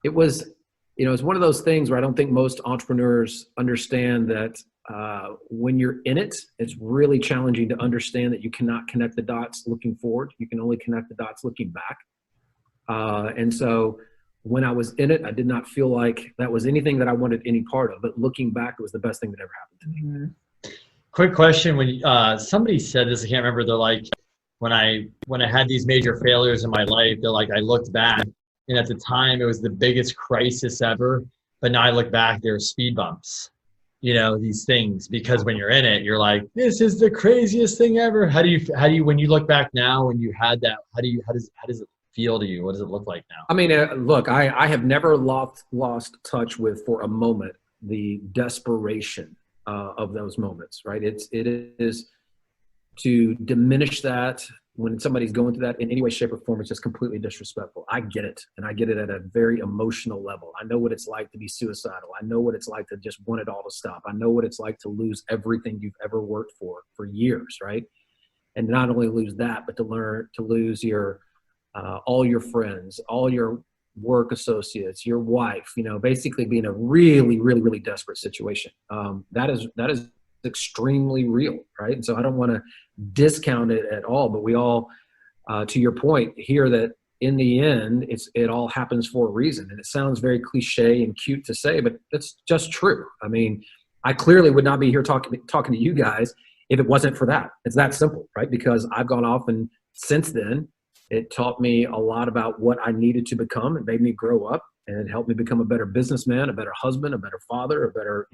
it was, it's one of those things where I don't think most entrepreneurs understand that when you're in it, it's really challenging to understand that you cannot connect the dots looking forward. You can only connect the dots looking back. And so when I was in it, I did not feel like that was anything that I wanted any part of. But looking back, it was the best thing that ever happened to me. Mm-hmm. Quick question: when somebody said this, I can't remember. They're like, when I had these major failures in my life, they're like, I looked back, and at the time it was the biggest crisis ever. But now I look back, there are speed bumps. These things, because when you're in it, you're like, this is the craziest thing ever. How do you when you look back now, when you had that, how does it feel to you? What does it look like now? I mean, look, I have never lost touch with, for a moment, the desperation of those moments, right? It is to diminish that when somebody's going through that in any way, shape, or form. It's just completely disrespectful. I get it, and I get it at a very emotional level. I know what it's like to be suicidal. I know what it's like to just want it all to stop. I know what it's like to lose everything you've ever worked for years, right? And not only lose that, but to lose your all your friends, all your work associates, your wife, basically be in a really, really, really desperate situation. That is extremely real, right? And so I don't want to discount it at all, but we all, to your point, hear that in the end, it all happens for a reason. And it sounds very cliche and cute to say, but it's just true. I mean, I clearly would not be here talking to you guys if it wasn't for that. It's that simple, right? Because I've gone off, and since then, it taught me a lot about what I needed to become. It made me grow up, and it helped me become a better businessman, a better husband, a better father, a better,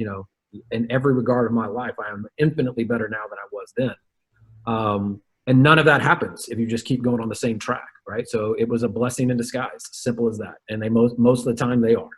in every regard of my life. I am infinitely better now than I was then. And none of that happens if you just keep going on the same track, right? So it was a blessing in disguise, simple as that. And most of the time they are.